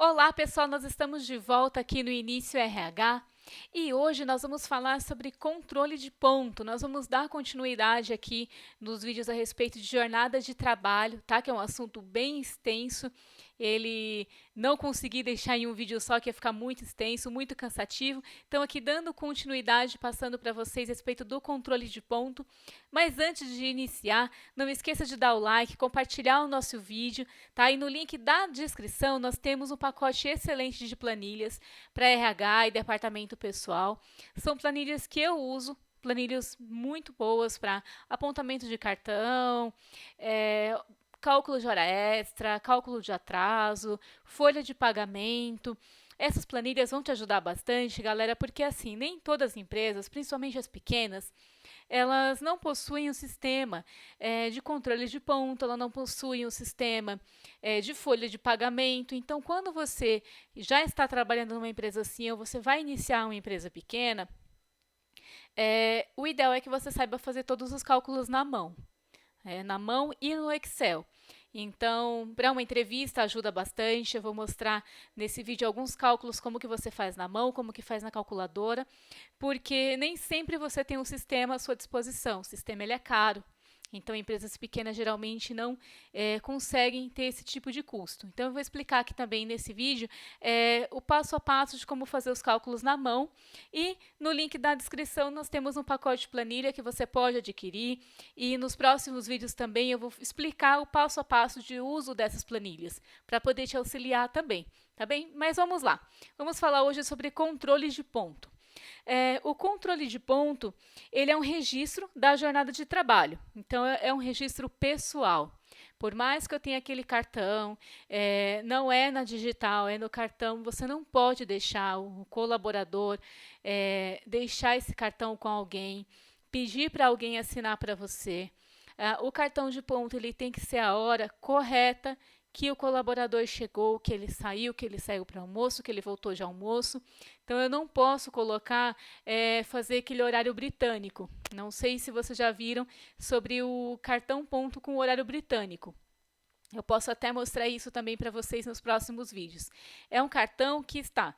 Olá, pessoal, nós estamos de volta aqui no Início RH e hoje nós vamos falar sobre controle de ponto. Nós vamos dar continuidade aqui nos vídeos a respeito de jornada de trabalho, tá? Que é um assunto bem extenso. Ele não consegui deixar em um vídeo só, que ia ficar muito extenso, muito cansativo. Então, aqui dando continuidade, passando para vocês a respeito do controle de ponto. Mas antes de iniciar, não esqueça de dar o like, compartilhar o nosso vídeo, tá? E no link da descrição nós temos um pacote excelente de planilhas para RH e departamento pessoal. São planilhas que eu uso, planilhas muito boas para apontamento de cartão, cálculo de hora extra, cálculo de atraso, folha de pagamento. Essas planilhas vão te ajudar bastante, galera, porque assim, nem todas as empresas, principalmente as pequenas, elas não possuem um sistema de controle de ponto, ela não possui um sistema de folha de pagamento. Então, quando você já está trabalhando numa empresa assim, ou você vai iniciar uma empresa pequena, o ideal é que você saiba fazer todos os cálculos na mão e no Excel. Então, para uma entrevista ajuda bastante. Eu vou mostrar nesse vídeo alguns cálculos, como que você faz na mão, como que faz na calculadora, porque nem sempre você tem um sistema à sua disposição. O sistema ele é caro. Então, empresas pequenas geralmente não conseguem ter esse tipo de custo. Então, eu vou explicar aqui também nesse vídeo o passo a passo de como fazer os cálculos na mão. E no link da descrição nós temos um pacote de planilha que você pode adquirir. E nos próximos vídeos também eu vou explicar o passo a passo de uso dessas planilhas, para poder te auxiliar também, tá bem? Mas vamos lá. Vamos falar hoje sobre controle de ponto. O controle de ponto, ele é um registro da jornada de trabalho. Então, é um registro pessoal. Por mais que eu tenha aquele cartão, não é na digital, é no cartão, você não pode deixar o colaborador deixar esse cartão com alguém, pedir para alguém assinar para você. O cartão de ponto ele tem que ser a hora correta que o colaborador chegou, que ele saiu para almoço, que ele voltou de almoço. Então, eu não posso colocar, fazer aquele horário britânico. Não sei se vocês já viram sobre o cartão ponto com o horário britânico. Eu posso até mostrar isso também para vocês nos próximos vídeos. É um cartão que está,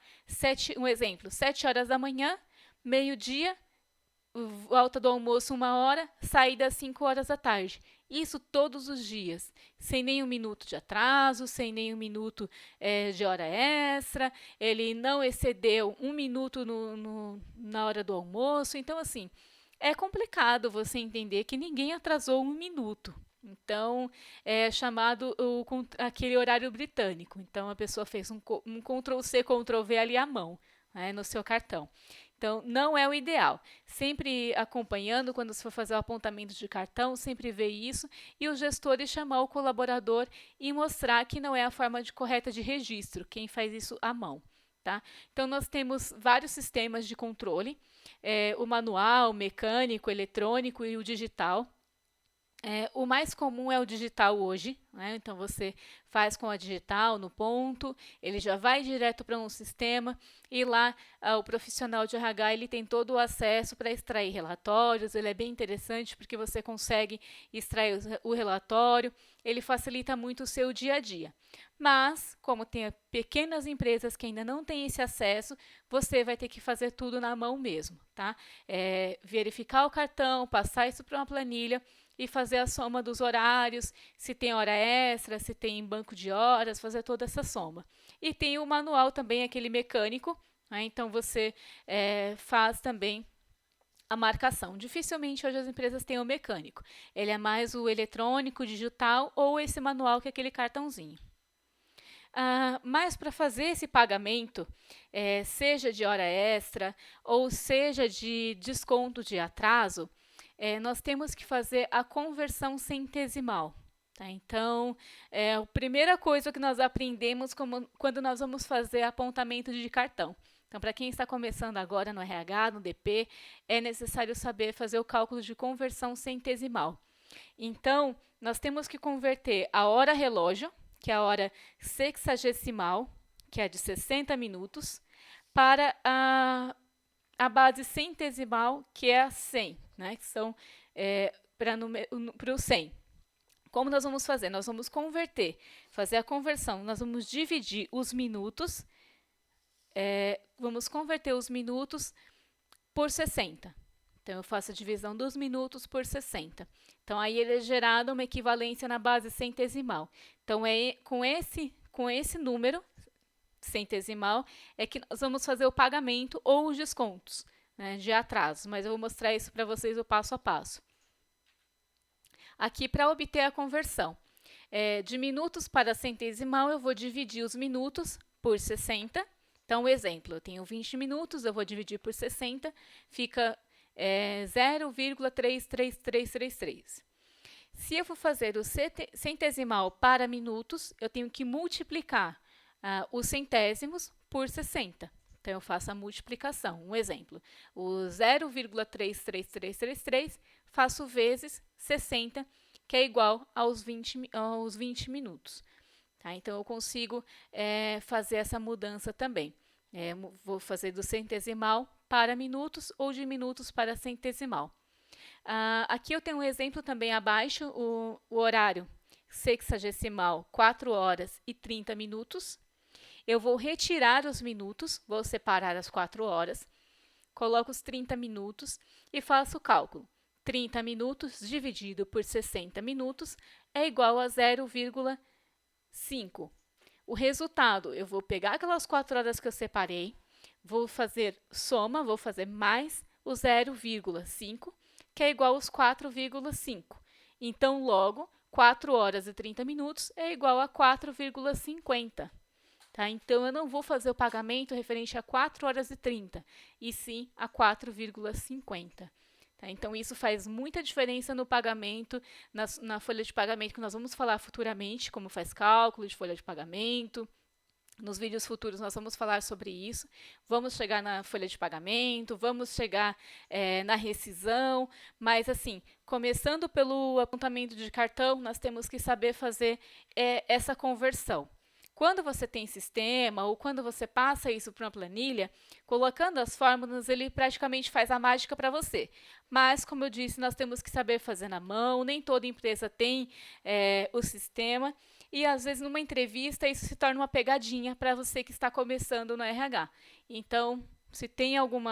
um exemplo, 7 horas da manhã, meio-dia, volta do almoço 1 hora, saída às 5 horas da tarde. Isso todos os dias, sem nenhum minuto de atraso, sem nenhum minuto de hora extra. Ele não excedeu 1 minuto na hora do almoço. Então, assim, é complicado você entender que ninguém atrasou 1 minuto. Então, é chamado aquele horário britânico. Então, a pessoa fez um Ctrl+C, Ctrl+V ali à mão, no seu cartão. Então, não é o ideal. Sempre acompanhando, quando se for fazer o apontamento de cartão, sempre ver isso e os gestores chamar o colaborador e mostrar que não é a forma correta de registro, quem faz isso à mão. Tá? Então, nós temos vários sistemas de controle, o manual, o mecânico, o eletrônico e o digital. O mais comum é o digital hoje, então você faz com a digital no ponto, ele já vai direto para um sistema e lá o profissional de RH ele tem todo o acesso para extrair relatórios. Ele é bem interessante porque você consegue extrair o relatório, ele facilita muito o seu dia a dia. Mas, como tem pequenas empresas que ainda não têm esse acesso, você vai ter que fazer tudo na mão mesmo, tá? Verificar o cartão, passar isso para uma planilha e fazer a soma dos horários, se tem hora extra, se tem banco de horas, fazer toda essa soma. E tem o manual também, aquele mecânico, então você faz também a marcação. Dificilmente hoje as empresas têm o mecânico. Ele é mais o eletrônico, digital ou esse manual que é aquele cartãozinho. Mas para fazer esse pagamento, seja de hora extra ou seja de desconto de atraso, nós temos que fazer a conversão centesimal. Tá? Então, a primeira coisa que nós aprendemos quando nós vamos fazer apontamento de cartão. Então, para quem está começando agora no RH, no DP, é necessário saber fazer o cálculo de conversão centesimal. Então, nós temos que converter a hora relógio, que é a hora sexagesimal, que é de 60 minutos, para a base centesimal, que é a 100, que são para o 100. Como nós vamos fazer? Nós vamos fazer a conversão, nós vamos dividir os minutos, vamos converter os minutos por 60. Então, eu faço a divisão dos minutos por 60. Então, aí ele é gerado uma equivalência na base centesimal. Então, com esse número centesimal é que nós vamos fazer o pagamento ou os descontos, né, de atraso. Mas eu vou mostrar isso para vocês o passo a passo. Aqui, para obter a conversão de minutos para centesimal, eu vou dividir os minutos por 60. Então, exemplo, eu tenho 20 minutos, eu vou dividir por 60, fica 0,33333. Se eu for fazer o centesimal para minutos, eu tenho que multiplicar os centésimos por 60. Então, eu faço a multiplicação. Um exemplo, o 0,33333 faço vezes 60, que é igual aos 20 minutos. Tá? Então, eu consigo fazer essa mudança também. Vou fazer do centesimal para minutos ou de minutos para centesimal. Aqui eu tenho um exemplo também abaixo, o horário sexagesimal, 4 horas e 30 minutos. Eu vou retirar os minutos, vou separar as 4 horas, coloco os 30 minutos e faço o cálculo. 30 minutos dividido por 60 minutos é igual a 0,5. O resultado, eu vou pegar aquelas 4 horas que eu separei, vou fazer soma, vou fazer mais o 0,5, que é igual aos 4,5. Então, logo, 4 horas e 30 minutos é igual a 4,50. Tá? Então, eu não vou fazer o pagamento referente a 4 horas e 30, e sim a 4,50. Tá? Então, isso faz muita diferença no pagamento, na folha de pagamento, que nós vamos falar futuramente, como faz cálculo de folha de pagamento. Nos vídeos futuros nós vamos falar sobre isso. Vamos chegar na folha de pagamento, vamos chegar na rescisão, mas assim, começando pelo apontamento de cartão, nós temos que saber fazer essa conversão. Quando você tem sistema ou quando você passa isso para uma planilha, colocando as fórmulas, ele praticamente faz a mágica para você. Mas, como eu disse, nós temos que saber fazer na mão, nem toda empresa tem o sistema. E, às vezes, numa entrevista, isso se torna uma pegadinha para você que está começando no RH. Então, se tem algum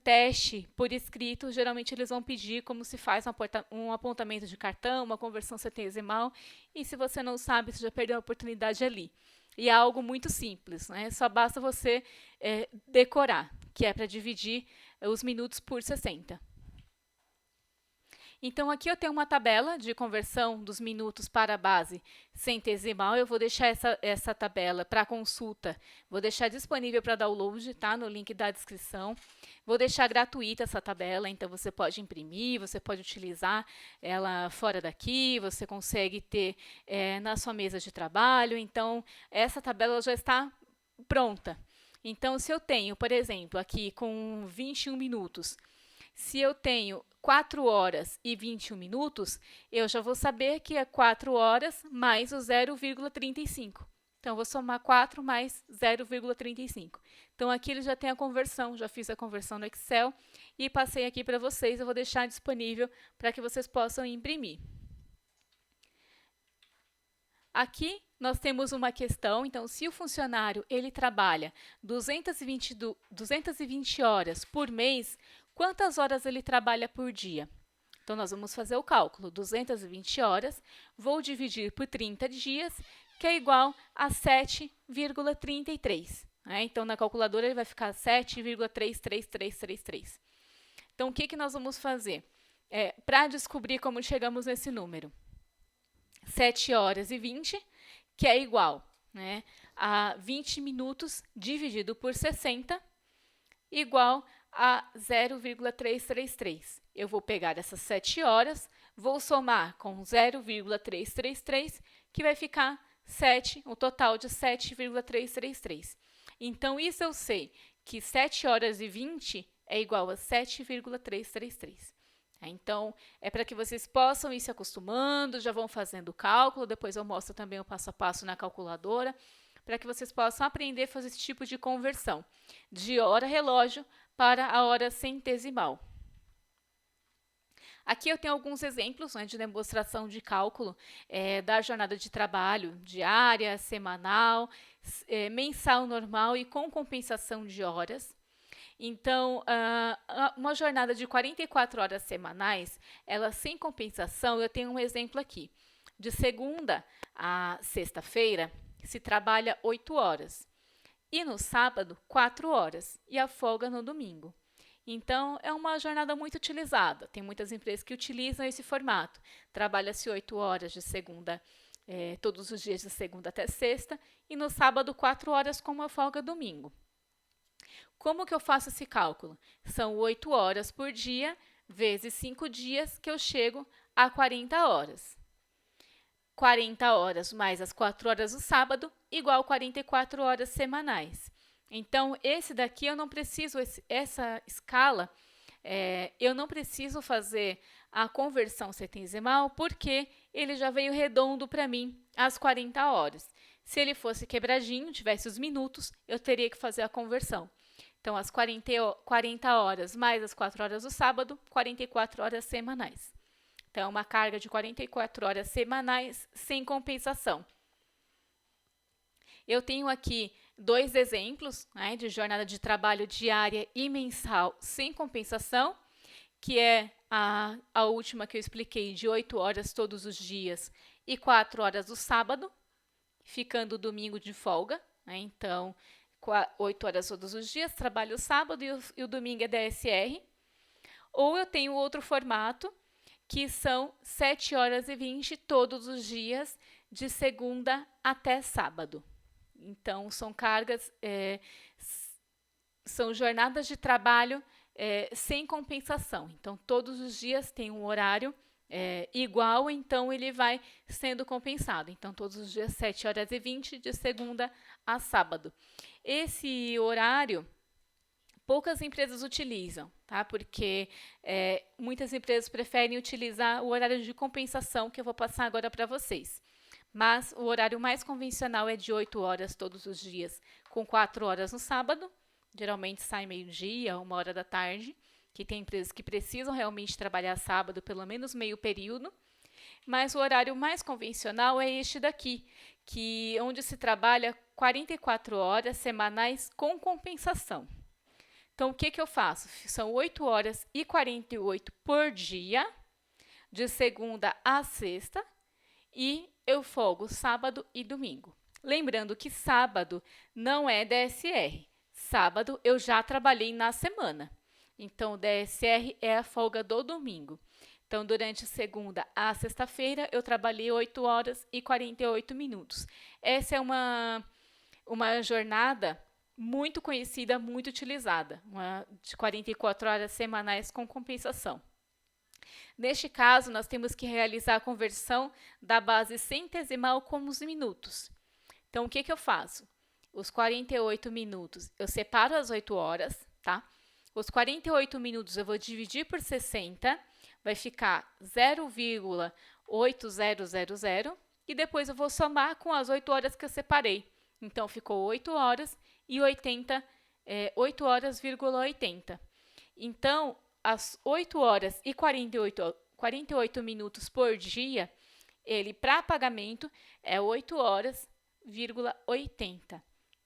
teste por escrito, geralmente eles vão pedir como se faz um apontamento de cartão, uma conversão centesimal, e se você não sabe, você já perdeu a oportunidade ali. E é algo muito simples, né? Só basta você decorar, que é para dividir os minutos por 60. Então, aqui eu tenho uma tabela de conversão dos minutos para a base centesimal. Eu vou deixar essa tabela para consulta, vou deixar disponível para download, tá? No link da descrição. Vou deixar gratuita essa tabela, então você pode imprimir, você pode utilizar ela fora daqui, você consegue ter na sua mesa de trabalho. Então, essa tabela já está pronta. Então, se eu tenho, por exemplo, aqui com 21 minutos, se eu tenho 4 horas e 21 minutos, eu já vou saber que é 4 horas mais o 0,35. Então, eu vou somar 4 mais 0,35. Então, aqui ele já tem a conversão, já fiz a conversão no Excel e passei aqui para vocês. Eu vou deixar disponível para que vocês possam imprimir. Aqui nós temos uma questão, então, se o funcionário ele trabalha 220 horas por mês, quantas horas ele trabalha por dia? Então, nós vamos fazer o cálculo. 220 horas, vou dividir por 30 dias, que é igual a 7,33. Né? Então, na calculadora, ele vai ficar 7,33333. Então, o que nós vamos fazer? Para descobrir como chegamos nesse número. 7 horas e 20, que é igual, né, a 20 minutos dividido por 60, igual a 0,333. Eu vou pegar essas 7 horas, vou somar com 0,333, que vai ficar 7, um total de 7,333. Então, isso eu sei, que 7 horas e 20 é igual a 7,333. Então, é para que vocês possam ir se acostumando, já vão fazendo o cálculo, depois eu mostro também o passo a passo na calculadora, para que vocês possam aprender a fazer esse tipo de conversão, de hora relógio para a hora centesimal. Aqui eu tenho alguns exemplos, né, de demonstração de cálculo da jornada de trabalho diária, semanal, mensal normal e com compensação de horas. Então, uma jornada de 44 horas semanais, ela sem compensação, eu tenho um exemplo aqui. De segunda a sexta-feira, se trabalha 8 horas. E no sábado, 4 horas. E a folga no domingo. Então, é uma jornada muito utilizada. Tem muitas empresas que utilizam esse formato. Trabalha-se 8 horas de segunda, todos os dias de segunda até sexta. E no sábado, 4 horas com uma folga domingo. Como que eu faço esse cálculo? São 8 horas por dia, vezes 5 dias, que eu chego a 40 horas. 40 horas mais as 4 horas do sábado, igual 44 horas semanais. Então, esse daqui eu não preciso, essa escala, eu não preciso fazer a conversão centesimal, porque ele já veio redondo para mim às 40 horas. Se ele fosse quebradinho, tivesse os minutos, eu teria que fazer a conversão. Então, as 40 horas mais as 4 horas do sábado, 44 horas semanais. Então, uma carga de 44 horas semanais sem compensação. Eu tenho aqui 2 exemplos, né, de jornada de trabalho diária e mensal sem compensação, que é a última que eu expliquei, de 8 horas todos os dias e 4 horas do sábado, ficando o domingo de folga, né? Então, 8 horas todos os dias, trabalho o sábado e o domingo é DSR. Ou eu tenho outro formato, que são 7 horas e 20 todos os dias, de segunda até sábado. Então, são cargas, são jornadas de trabalho sem compensação. Então, todos os dias tem um horário igual, então ele vai sendo compensado. Então, todos os dias, 7 horas e 20, de segunda a sábado. Esse horário, poucas empresas utilizam, tá? Porque muitas empresas preferem utilizar o horário de compensação, que eu vou passar agora para vocês. Mas o horário mais convencional é de 8 horas todos os dias, com 4 horas no sábado. Geralmente sai meio-dia, 1h da tarde, que tem empresas que precisam realmente trabalhar sábado, pelo menos meio período. Mas o horário mais convencional é este daqui, onde se trabalha 44 horas semanais com compensação. Então, o que eu faço? São 8 horas e 48 por dia, de segunda a sexta, e eu folgo sábado e domingo. Lembrando que sábado não é DSR. Sábado eu já trabalhei na semana. Então, o DSR é a folga do domingo. Então, durante segunda a sexta-feira, eu trabalhei 8 horas e 48 minutos. Essa é uma jornada muito conhecida, muito utilizada, de 44 horas semanais com compensação. Neste caso, nós temos que realizar a conversão da base centesimal com os minutos. Então, o que eu faço? Os 48 minutos, eu separo as 8 horas, tá? Os 48 minutos eu vou dividir por 60, vai ficar 0,8000, e depois eu vou somar com as 8 horas que eu separei. Então, ficou 8 horas e 8 horas,80. Então, as 8 horas e 48 minutos por dia, ele, para pagamento, é 8 horas,80.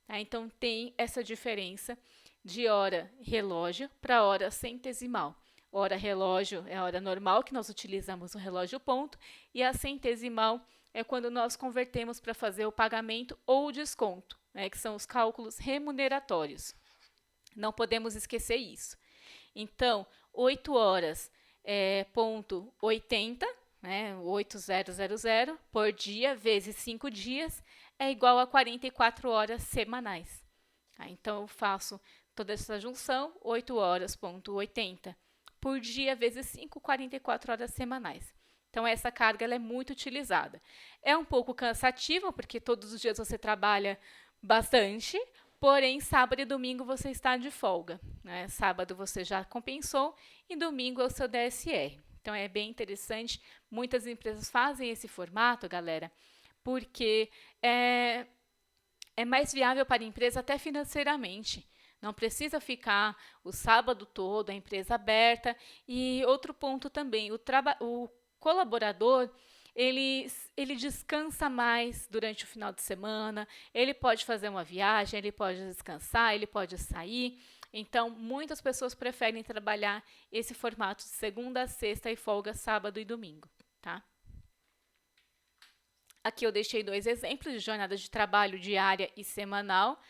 Tá? Então, tem essa diferença de hora relógio para hora centesimal. Hora relógio é a hora normal, que nós utilizamos no relógio ponto, e a centesimal é quando nós convertemos para fazer o pagamento ou o desconto, né, que são os cálculos remuneratórios. Não podemos esquecer isso. Então, 8 horas ponto 80, né, 8000 por dia, vezes 5 dias, é igual a 44 horas semanais. Tá? Então, eu faço toda essa junção, 8 horas ponto 80 por dia, vezes 5, 44 horas semanais. Então, essa carga ela é muito utilizada. É um pouco cansativa, porque todos os dias você trabalha bastante, porém, sábado e domingo você está de folga, né? Sábado você já compensou e domingo é o seu DSR. Então, é bem interessante. Muitas empresas fazem esse formato, galera, porque é mais viável para a empresa até financeiramente. Não precisa ficar o sábado todo, a empresa aberta. E outro ponto também, o colaborador, ele descansa mais durante o final de semana, ele pode fazer uma viagem, ele pode descansar, ele pode sair. Então, muitas pessoas preferem trabalhar esse formato de segunda a sexta e folga sábado e domingo, tá? Aqui eu deixei 2 exemplos de jornada de trabalho diária e semanal.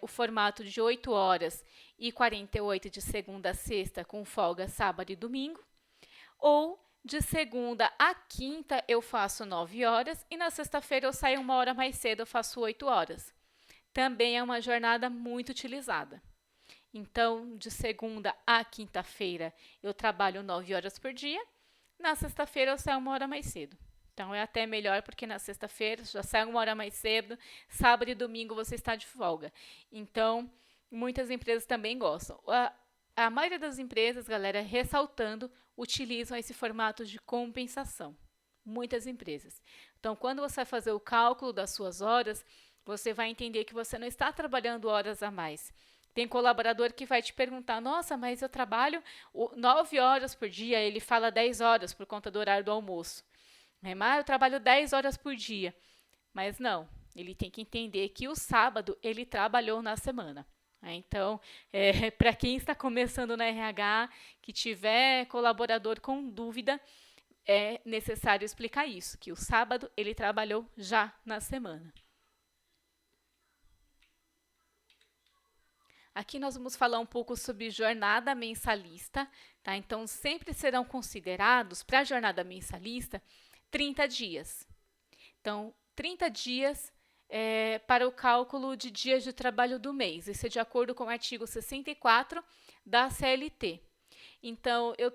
O formato de 8 horas e 48 de segunda a sexta, com folga sábado e domingo. Ou de segunda a quinta eu faço 9 horas e na sexta-feira eu saio 1 hora mais cedo, eu faço 8 horas. Também é uma jornada muito utilizada. Então, de segunda a quinta-feira eu trabalho 9 horas por dia, na sexta-feira eu saio 1 hora mais cedo. Então, é até melhor porque na sexta-feira já sai 1 hora mais cedo, sábado e domingo você está de folga. Então, muitas empresas também gostam. A maioria das empresas, galera, ressaltando, utilizam esse formato de compensação. Muitas empresas. Então, quando você vai fazer o cálculo das suas horas, você vai entender que você não está trabalhando horas a mais. Tem colaborador que vai te perguntar, nossa, mas eu trabalho 9 horas por dia, ele fala 10 horas por conta do horário do almoço. Mas eu trabalho 10 horas por dia. Mas não, ele tem que entender que o sábado ele trabalhou na semana. Então, para quem está começando na RH, que tiver colaborador com dúvida, é necessário explicar isso, que o sábado ele trabalhou já na semana. Aqui nós vamos falar um pouco sobre jornada mensalista, tá? Então, sempre serão considerados, para a jornada mensalista, 30 dias. Então, 30 dias para o cálculo de dias de trabalho do mês. Isso é de acordo com o artigo 64 da CLT. Então, eu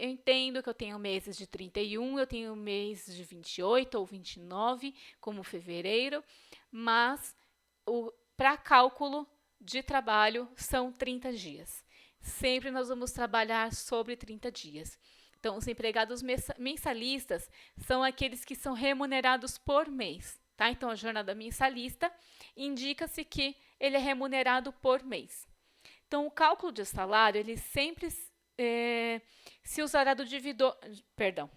entendo que eu tenho meses de 31, eu tenho meses de 28 ou 29, como fevereiro, mas para cálculo de trabalho são 30 dias. Sempre nós vamos trabalhar sobre 30 dias. Então, os empregados mensalistas são aqueles que são remunerados por mês, tá? Então, a jornada mensalista indica-se que ele é remunerado por mês. Então, o cálculo de salário, ele sempre se usará do divisor... Perdão.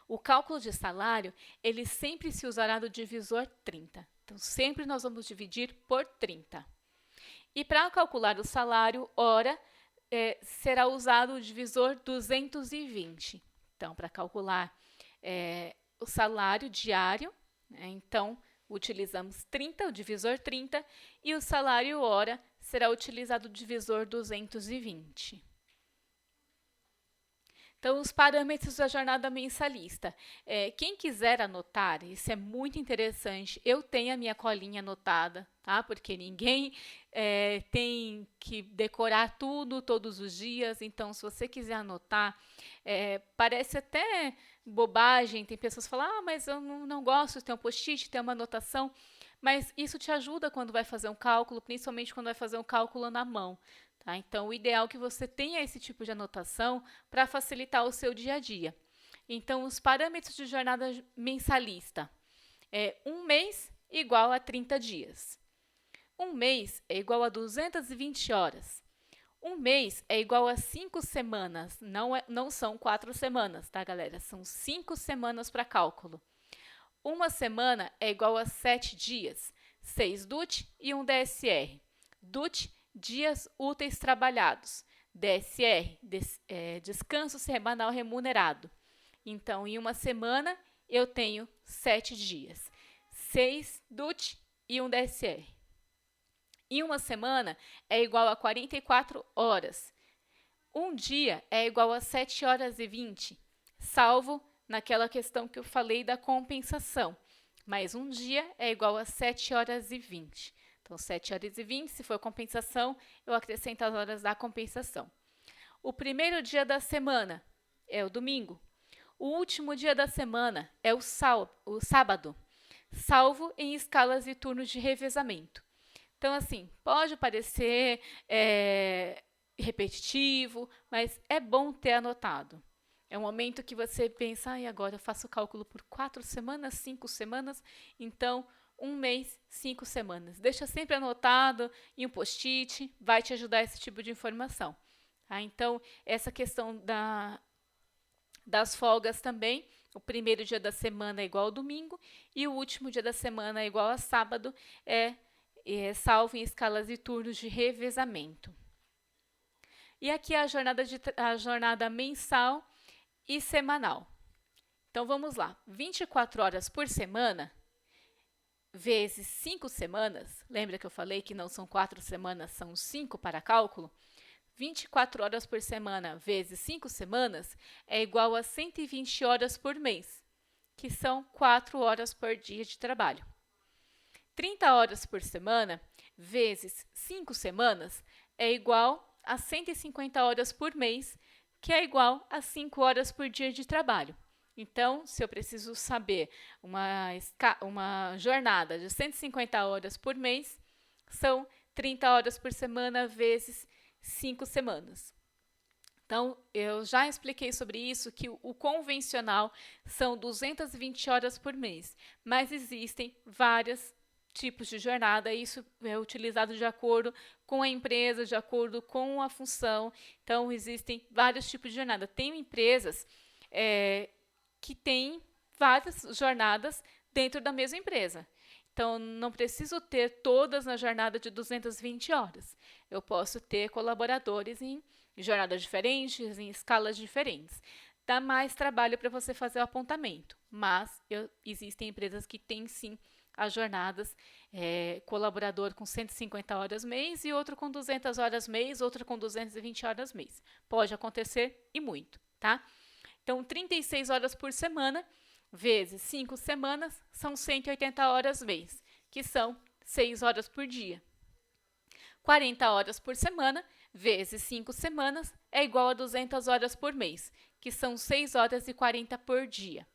O cálculo de salário, ele sempre se usará do divisor 30. Então, sempre nós vamos dividir por 30. E para calcular o salário hora, será usado o divisor 220. Então, para calcular o salário diário, então, utilizamos 30, o divisor 30, e o salário hora será utilizado o divisor 220. Então, os parâmetros da jornada mensalista. Quem quiser anotar, isso é muito interessante. Eu tenho a minha colinha anotada, tá? Porque ninguém tem que decorar tudo todos os dias. Então, se você quiser anotar, parece até bobagem. Tem pessoas que falam, mas eu não gosto de ter um post-it, ter uma anotação. Mas isso te ajuda quando vai fazer um cálculo, principalmente quando vai fazer um cálculo na mão. Tá? Então, o ideal é que você tenha esse tipo de anotação para facilitar o seu dia a dia. Então, os parâmetros de jornada mensalista. Um mês igual a 30 dias. Um mês é igual a 220 horas. Um mês é igual a 5 semanas. Não são 4 semanas, tá, galera? São 5 semanas para cálculo. Uma semana é igual a 7 dias. 6 DUT e 1 DSR. DUT, dias úteis trabalhados. DSR, descanso semanal remunerado. Então, em uma semana, eu tenho 7 dias. 6 DUT e 1 DSR. Em uma semana, é igual a 44 horas. Um dia é igual a 7 horas e 20, salvo naquela questão que eu falei da compensação. Mas um dia é igual a 7 horas e 20. Então, 7 horas e 20, se for compensação, eu acrescento as horas da compensação. O primeiro dia da semana é o domingo. O último dia da semana é o sábado, salvo em escalas e turnos de revezamento. Então, assim, pode parecer repetitivo, mas é bom ter anotado. É um momento que você pensa, agora eu faço o cálculo por 4 semanas, 5 semanas, então um mês, 5 semanas. Deixa sempre anotado em um post-it, vai te ajudar esse tipo de informação. Tá? Então, essa questão das folgas também, o primeiro dia da semana é igual ao domingo e o último dia da semana é igual a sábado, salvo em escalas e turnos de revezamento. E aqui a jornada mensal e semanal. Então, vamos lá. 24 horas por semana, vezes 5 semanas. Lembra que eu falei que não são 4 semanas, são 5 para cálculo? 24 horas por semana vezes 5 semanas é igual a 120 horas por mês, que são 4 horas por dia de trabalho. 30 horas por semana vezes 5 semanas é igual a 150 horas por mês, que é igual a 5 horas por dia de trabalho. Então, se eu preciso saber uma jornada de 150 horas por mês, são 30 horas por semana vezes 5 semanas. Então, eu já expliquei sobre isso, que o convencional são 220 horas por mês, mas existem vários tipos de jornada, isso é utilizado de acordo com a empresa, de acordo com a função. Então, existem vários tipos de jornada. Tem empresas que têm várias jornadas dentro da mesma empresa. Então, não preciso ter todas na jornada de 220 horas. Eu posso ter colaboradores em jornadas diferentes, em escalas diferentes. Dá mais trabalho para você fazer o apontamento, mas existem empresas que têm sim as jornadas, colaborador com 150 horas mês e outro com 200 horas mês, outro com 220 horas mês. Pode acontecer e muito, tá? Então, 36 horas por semana vezes 5 semanas são 180 horas mês, que são 6 horas por dia. 40 horas por semana vezes 5 semanas é igual a 200 horas por mês, que são 6 horas e 40 por dia.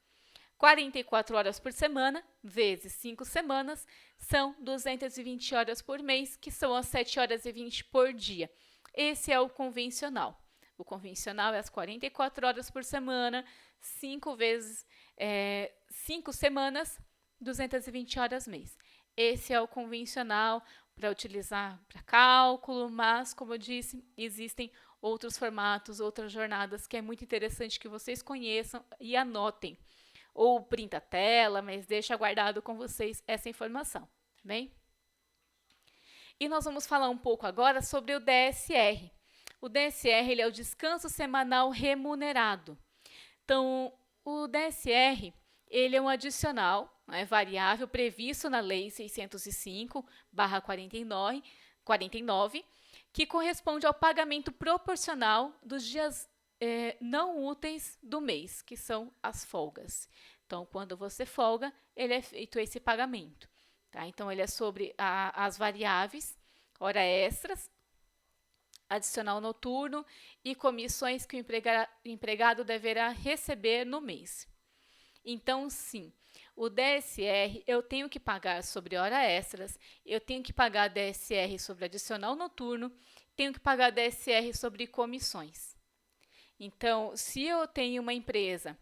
44 horas por semana vezes 5 semanas são 220 horas por mês, que são as 7 horas e 20 por dia. Esse é o convencional. O convencional é as 44 horas por semana, 5 semanas, 220 horas mês. Esse é o convencional para utilizar para cálculo, mas, como eu disse, existem outros formatos, outras jornadas que é muito interessante que vocês conheçam e anotem. Ou printa a tela, mas deixa guardado com vocês essa informação, tá bem? E nós vamos falar um pouco agora sobre o DSR. O DSR ele é o descanso semanal remunerado. Então, o DSR ele é um adicional variável previsto na Lei 605/49, que corresponde ao pagamento proporcional dos dias não úteis do mês, que são as folgas. Então, quando você folga, ele é feito esse pagamento. Tá? Então, ele é sobre as variáveis, hora extras, adicional noturno e comissões que o empregado deverá receber no mês. Então, sim, o DSR eu tenho que pagar sobre hora extras, eu tenho que pagar DSR sobre adicional noturno, tenho que pagar DSR sobre comissões. Então, se eu tenho uma empresa,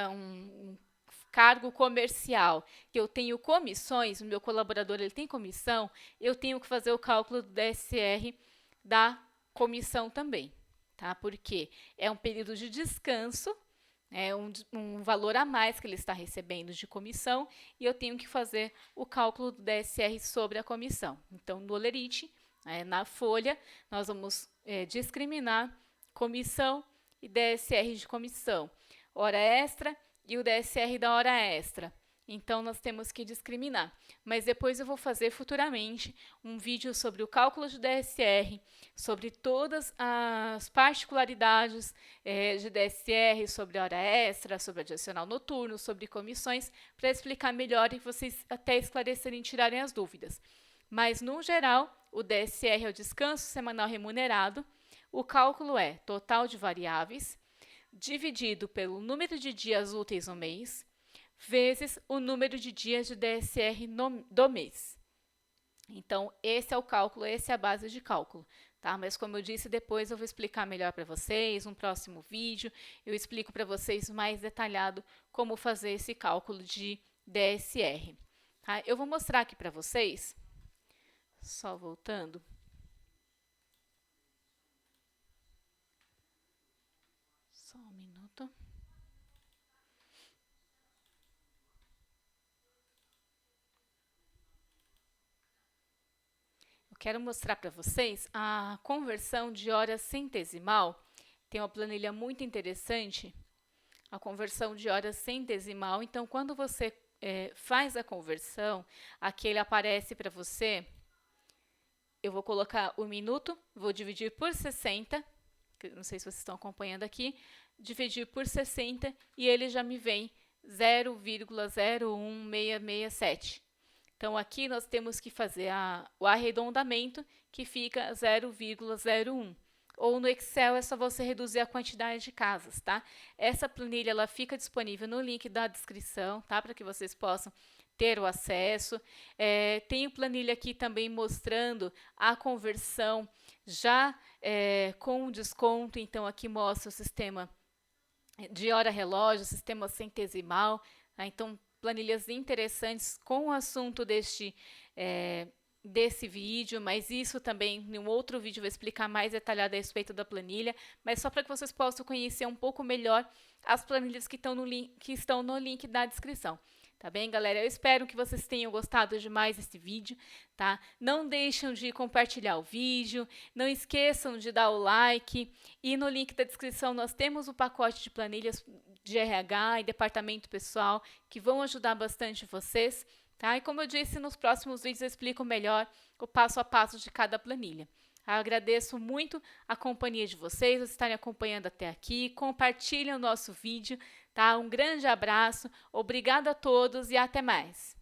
um cargo comercial, que eu tenho comissões, o meu colaborador ele tem comissão, eu tenho que fazer o cálculo do DSR da comissão também, tá? Porque é um período de descanso, é um valor a mais que ele está recebendo de comissão e eu tenho que fazer o cálculo do DSR sobre a comissão. Então, no Olerite, na folha, nós vamos discriminar comissão e DSR de comissão, hora extra e o DSR da hora extra. Então, nós temos que discriminar. Mas depois eu vou fazer futuramente um vídeo sobre o cálculo de DSR, sobre todas as particularidades de DSR, sobre hora extra, sobre adicional noturno, sobre comissões, para explicar melhor e vocês até esclarecerem e tirarem as dúvidas. Mas, no geral, o DSR é o descanso semanal remunerado. O cálculo é total de variáveis, dividido pelo número de dias úteis no mês, vezes o número de dias de DSR do mês. Então, esse é o cálculo, essa é a base de cálculo. tá? Mas como eu disse, depois eu vou explicar melhor para vocês, um próximo vídeo, eu explico para vocês mais detalhado como fazer esse cálculo de DSR. Tá? Eu vou mostrar aqui para vocês, só voltando. Só um minuto. Eu quero mostrar para vocês a conversão de hora centesimal. Tem uma planilha muito interessante, a conversão de hora centesimal. Então, quando você faz a conversão, aqui ele aparece para você. Eu vou colocar o minuto, vou dividir por 60, não sei se vocês estão acompanhando aqui, dividir por 60 e ele já me vem 0,01667. Então, aqui nós temos que fazer o arredondamento, que fica 0,01. Ou no Excel é só você reduzir a quantidade de casas, tá? Essa planilha ela fica disponível no link da descrição, tá? Para que vocês possam ter o acesso. Tem planilha aqui também mostrando a conversão já com desconto. Então, aqui mostra o sistema de hora relógio, sistema centesimal. Tá? Então, planilhas interessantes com o assunto desse vídeo, mas isso também em um outro vídeo eu vou explicar mais detalhado a respeito da planilha, mas só para que vocês possam conhecer um pouco melhor as planilhas que estão no link da descrição. Tá bem, galera? Eu espero que vocês tenham gostado demais desse vídeo, tá? Não deixem de compartilhar o vídeo, não esqueçam de dar o like e no link da descrição nós temos o pacote de planilhas de RH e departamento pessoal que vão ajudar bastante vocês, tá? E como eu disse, nos próximos vídeos eu explico melhor o passo a passo de cada planilha. Eu agradeço muito a companhia de vocês estarem acompanhando até aqui. Compartilhem o nosso vídeo, tá? Um grande abraço, obrigada a todos e até mais.